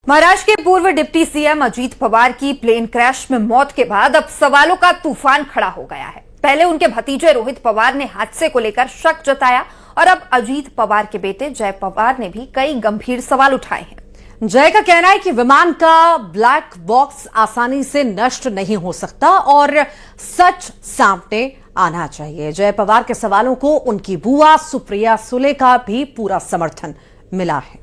महाराष्ट्र के पूर्व deputy CM Ajit Pawar की प्लेन क्रैश में मौत के बाद अब सवालों का तूफान खड़ा हो गया है। पहले उनके भतीजे रोहित पवार ने हादसे को लेकर शक जताया और अब अजीत पवार के बेटे जय पवार ने भी कई गंभीर सवाल उठाए हैं। जय का कहना है कि विमान का ब्लैक बॉक्स आसानी से नष्ट नहीं हो सकता और सच सामने आना चाहिए। जय पवार के सवालों को उनकी बुआ सुप्रिया सुले का भी पूरा समर्थन मिला है।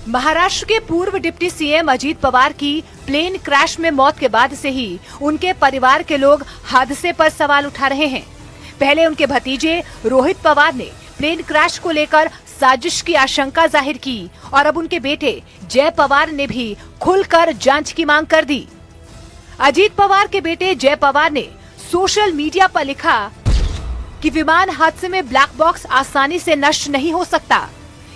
महाराष्ट्र के पूर्व डिप्टी सीएम अजीत पवार की प्लेन क्रैश में मौत के बाद से ही उनके परिवार के लोग हादसे पर सवाल उठा रहे हैं। पहले उनके भतीजे रोहित पवार ने प्लेन क्रैश को लेकर साजिश की आशंका जाहिर की और अब उनके बेटे जय पवार ने भी खुलकर जांच की मांग कर दी। अजीत पवार के बेटे जय पवार ने सोशल मीडिया पर लिखा कि विमान हादसे में ब्लैक बॉक्स आसानी से नष्ट नहीं हो सकता,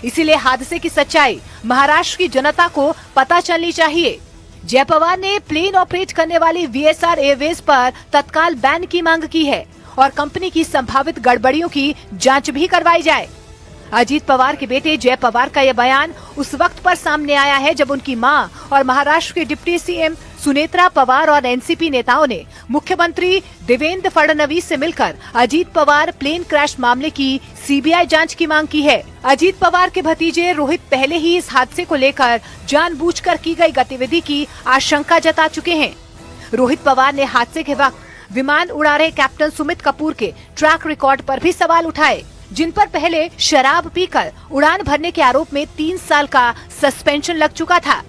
इसीलिए हादसे की सच्चाई महाराष्ट्र की जनता को पता चलनी चाहिए। जय पवार ने प्लेन ऑपरेट करने वाली वीएसआर एयरवेज पर तत्काल बैन की मांग की है और कंपनी की संभावित गड़बड़ियों की जांच भी करवाई जाए। अजीत पवार के बेटे जय पवार का यह बयान उस वक्त पर सामने आया है जब उनकी मां और महाराष्ट्र के डिप्टी सीएम सुनेत्रा पवार और एनसीपी नेताओं ने मुख्यमंत्री देवेंद्र फडणवीस से मिलकर अजीत पवार प्लेन क्रैश मामले की सीबीआई जांच की मांग की है। अजीत पवार के भतीजे रोहित पहले ही इस हादसे को लेकर जानबूझकर की गई गतिविधि की आशंका जता चुके हैं। रोहित पवार ने हादसे के वक्त विमान उड़ा रहे कैप्टन सुमित कपूर के ट्रैक रिकॉर्ड पर भी सवाल उठाए, जिन पर पहले शराब पीकर उड़ान भरने के आरोप में 3 साल का सस्पेंशन लग चुका था।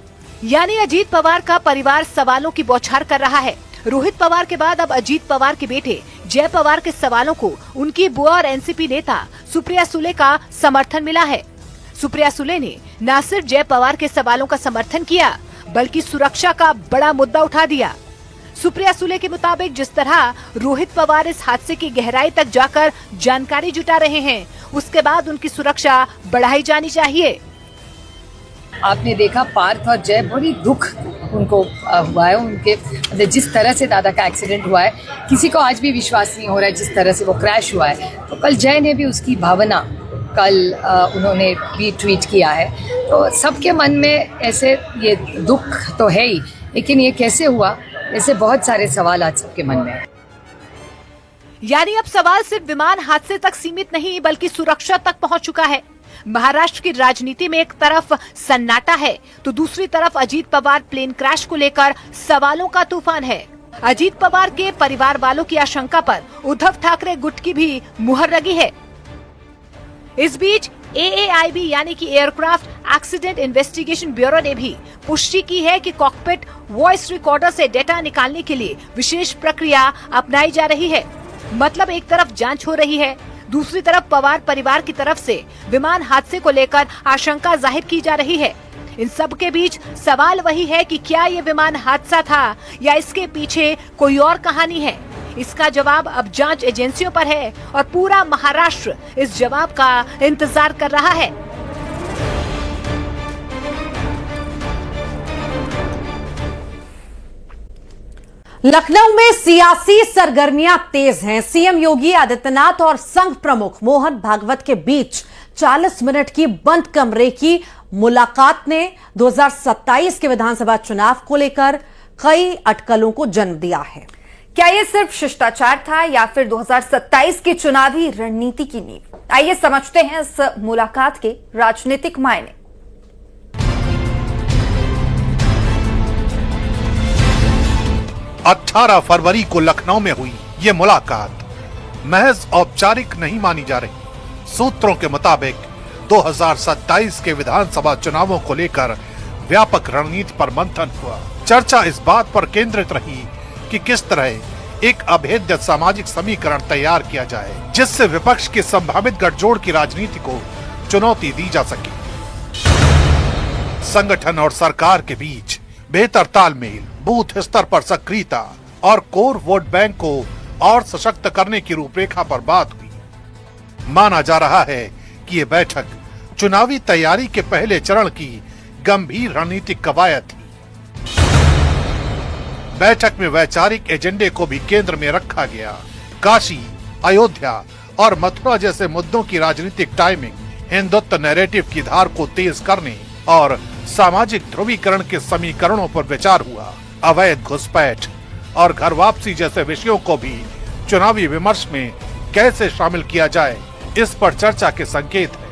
यानी अजीत पवार का परिवार सवालों की बौछार कर रहा है। रोहित पवार के बाद अब अजीत पवार के बेटे जय पवार के सवालों को उनकी बुआ और एनसीपी नेता सुप्रिया सुले का समर्थन मिला है। सुप्रिया सुले ने न सिर्फ जय पवार के सवालों का समर्थन किया बल्कि सुरक्षा का बड़ा मुद्दा उठा दिया। सुप्रिया सुले के मुताबिक जिस तरह रोहित पवार इस हादसे की गहराई तक जाकर जानकारी जुटा रहे हैं, उसके बाद उनकी सुरक्षा बढ़ाई जानी चाहिए। आपने देखा पार्थ और जय बड़ी दुख उनको हुआ है, उनके जिस तरह से दादा का एक्सीडेंट हुआ है किसी को आज भी विश्वास नहीं हो रहा है जिस तरह से वो क्रैश हुआ है। तो कल जय ने भी उसकी भावना कल उन्होंने भी ट्वीट किया है। तो सबके मन में ऐसे ये दुख तो है ही, लेकिन ये कैसे हुआ, ऐसे बहुत सारे सवाल आज सबके मन में है। यानी अब सवाल सिर्फ विमान हादसे तक सीमित नहीं बल्कि सुरक्षा तक पहुंच चुका है। महाराष्ट्र की राजनीति में एक तरफ सन्नाटा है तो दूसरी तरफ अजीत पवार प्लेन क्रैश को लेकर सवालों का तूफान है। अजीत पवार के परिवार वालों की आशंका पर उद्धव ठाकरे गुट की भी मुहर लगी है। इस बीच AAIB यानी कि एयरक्राफ्ट एक्सीडेंट इन्वेस्टिगेशन ब्यूरो ने भी पुष्टि की है कि कॉकपिट वॉइस रिकॉर्डर से डेटा निकालने के लिए विशेष प्रक्रिया अपनाई जा रही है। मतलब एक तरफ जांच हो रही है, दूसरी तरफ पवार परिवार की तरफ से विमान हादसे को लेकर आशंका जाहिर की जा रही है। इन सब के बीच सवाल वही है कि क्या ये विमान हादसा था या इसके पीछे कोई और कहानी है। इसका जवाब अब जांच एजेंसियों पर है और पूरा महाराष्ट्र इस जवाब का इंतजार कर रहा है। लखनऊ में सियासी सरगर्मियां तेज हैं। सीएम योगी आदित्यनाथ और संघ प्रमुख मोहन भागवत के बीच 40 मिनट की बंद कमरे की मुलाकात ने 2027 के विधानसभा चुनाव को लेकर कई अटकलों को जन्म दिया है। क्या ये सिर्फ शिष्टाचार था या फिर 2027 की चुनावी रणनीति की नींव? आइए समझते हैं इस मुलाकात के राजनीतिक मायने। 18 फरवरी को लखनऊ में हुई ये मुलाकात महज औपचारिक नहीं मानी जा रही। सूत्रों के मुताबिक 2027 के विधानसभा चुनावों को लेकर व्यापक रणनीति पर मंथन हुआ। चर्चा इस बात पर केंद्रित रही कि किस तरह एक अभेद्य सामाजिक समीकरण तैयार किया जाए जिससे विपक्ष के संभावित गठजोड़ की राजनीति को चुनौती दी जा सके। संगठन और सरकार के बीच बेहतर तालमेल, बूथ स्तर पर सक्रियता और कोर वोट बैंक को और सशक्त करने की रूपरेखा पर बात हुई। माना जा रहा है कि ये बैठक चुनावी तैयारी के पहले चरण की गंभीर रणनीतिक कवायद थी। बैठक में वैचारिक एजेंडे को भी केंद्र में रखा गया। काशी, अयोध्या और मथुरा जैसे मुद्दों की राजनीतिक टाइमिंग हिंदुत्व नैरेटिव की धार को तेज करने और सामाजिक ध्रुवीकरण के समीकरणों पर विचार हुआ। अवैध घुसपैठ और घर वापसी जैसे विषयों को भी चुनावी विमर्श में कैसे शामिल किया जाए, इस पर चर्चा के संकेत है।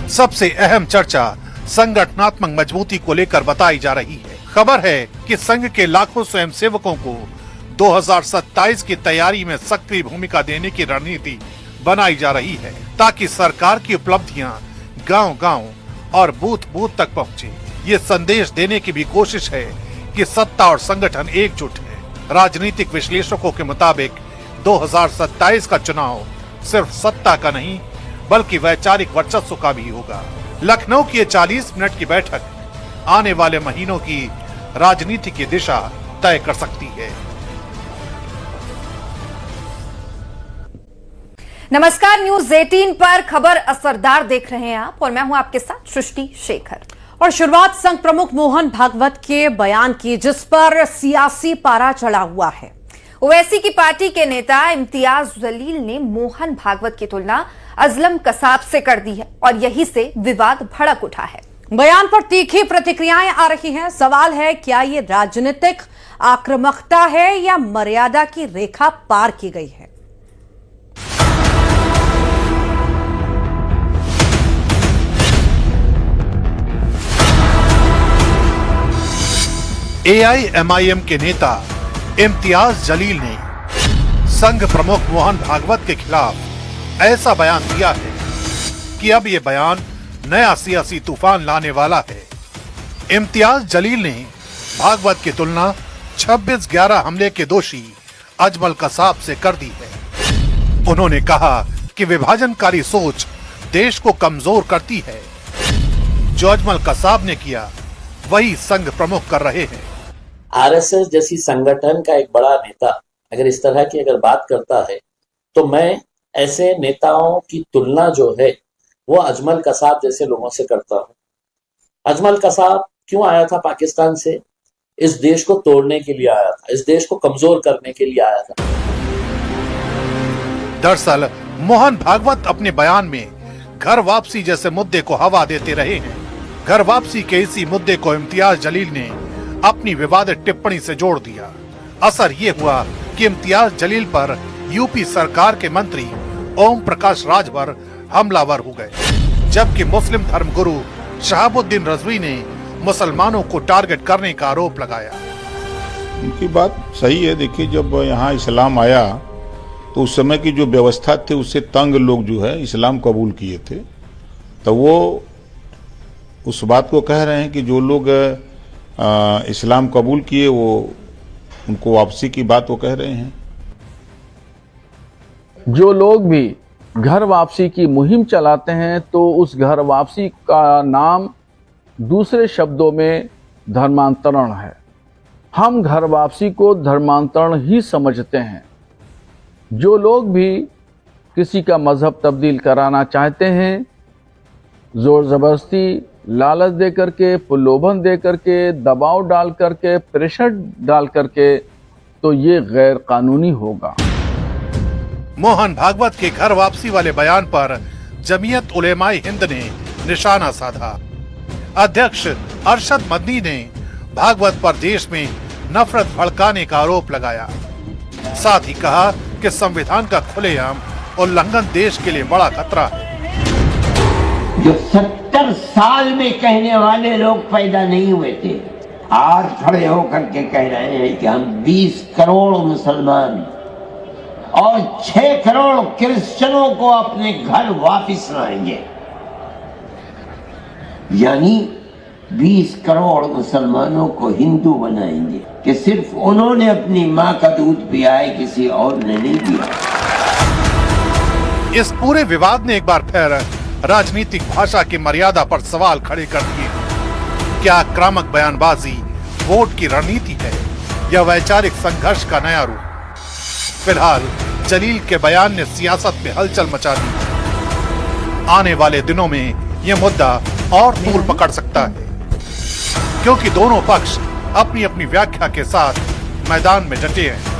सबसे अहम चर्चा संगठनात्मक मजबूती को लेकर बताई जा रही है। खबर है कि संघ के लाखों स्वयंसेवकों को 2027 की तैयारी में सक्रिय भूमिका देने की रणनीति बनाई जा रही है, ताकि सरकार की उपलब्धियां गांव-गांव और बूथ-बूथ तक पहुंचे। ये संदेश देने की भी कोशिश है कि सत्ता और संगठन एकजुट है। राजनीतिक विश्लेषकों के मुताबिक 2027 का चुनाव सिर्फ सत्ता का नहीं, बल्कि वैचारिक वर्चस्व का भी होगा। लखनऊ की ये 40 मिनट की बैठक आने वाले महीनों की राजनीति की दिशा तय कर सकती है। नमस्कार, न्यूज 18 पर खबर असरदार देख रहे हैं आप और मैं हूं आपके साथ सृष्टि शेखर। और शुरुआत संघ प्रमुख मोहन भागवत के बयान की, जिस पर सियासी पारा चढ़ा हुआ है। ओवैसी की पार्टी के नेता इम्तियाज जलील ने मोहन भागवत की तुलना अजलम कसाब से कर दी है और यही से विवाद भड़क उठा है। बयान पर तीखी प्रतिक्रियाएं आ रही हैं। सवाल है, क्या ये राजनीतिक आक्रामकता है या मर्यादा की रेखा पार की गई है? AIMIM के नेता इम्तियाज जलील ने संघ प्रमुख मोहन भागवत के खिलाफ ऐसा बयान दिया है कि अब ये बयान नया सियासी तूफान लाने वाला है। इम्तियाज जलील ने भागवत की तुलना 26/11 हमले के दोषी अजमल कसाब से कर दी है। उन्होंने कहा कि विभाजनकारी सोच देश को कमजोर करती है। जो अजमल कसाब ने किया वही संघ प्रमुख कर रहे हैं। आरएसएस जैसी संगठन का एक बड़ा नेता अगर इस तरह की बात करता है तो मैं ऐसे नेताओं की तुलना जो है वो अजमल कसाब जैसे लोगों से करता हूं। अजमल कसाब क्यों आया था पाकिस्तान से? इस देश को तोड़ने के लिए आया था, इस देश को कमजोर करने के लिए आया था। दरअसल मोहन भागवत अपने बयान में घर वापसी जैसे मुद्दे को हवा देते रहे हैं। घर वापसी के इसी मुद्दे को इम्तियाज जलील ने अपनी विवादित टिप्पणी से जोड़ दिया। असर ये हुआ कि इम्तियाज जलील पर यूपी सरकार के मंत्री ओम प्रकाश राजभर हमलावर हो गए, जबकि मुस्लिम धर्मगुरु शहाबुद्दीन रजवी ने मुसलमानों को टारगेट करने का आरोप लगाया। उनकी बात सही है। देखिए, जब यहाँ इस्लाम आया तो उस समय की जो व्यवस्था थी उससे तंग लोग जो है इस्लाम कबूल किए थे, तो वो उस बात को कह रहे हैं कि जो लोग इस्लाम कबूल किए वो उनको वापसी की बात वो कह रहे हैं। जो लोग भी घर वापसी की मुहिम चलाते हैं तो उस घर वापसी का नाम दूसरे शब्दों में धर्मांतरण है। हम घर वापसी को धर्मांतरण ही समझते हैं। जो लोग भी किसी का मजहब तब्दील कराना चाहते हैं, जोर जबरदस्ती, लालच दे करके, प्रलोभन दे करके, दबाव डाल करके, प्रेशर डाल करके, तो ये गैर कानूनी होगा। मोहन भागवत के घर वापसी वाले बयान पर जमीयत उलेमाए हिंद ने निशाना साधा। अध्यक्ष अरशद मदनी ने भागवत पर देश में नफरत भड़काने का आरोप लगाया। साथ ही कहा कि संविधान का खुलेआम उल्लंघन देश के लिए बड़ा खतरा है। जो 70 साल में कहने वाले लोग पैदा नहीं हुए थे, आज खड़े होकर के कह रहे हैं कि हम 20 करोड़ मुसलमान और 6 करोड़ क्रिश्चियनों को अपने घर वापस लाएंगे। यानी 20 करोड़ मुसलमानों को हिंदू बनाएंगे कि सिर्फ उन्होंने अपनी माँ का दूध पिया है, किसी और ने नहीं पिया। इस पूरे विवाद ने एक बार फिर राजनीतिक भाषा की मर्यादा पर सवाल खड़े कर दिए। क्या आक्रामक बयानबाजी वोट की रणनीति है या वैचारिक संघर्ष का नया रूप? फिलहाल जलील के बयान ने सियासत में हलचल मचा दी। आने वाले दिनों में यह मुद्दा और तूल पकड़ सकता है, क्योंकि दोनों पक्ष अपनी अपनी व्याख्या के साथ मैदान में डटे हैं।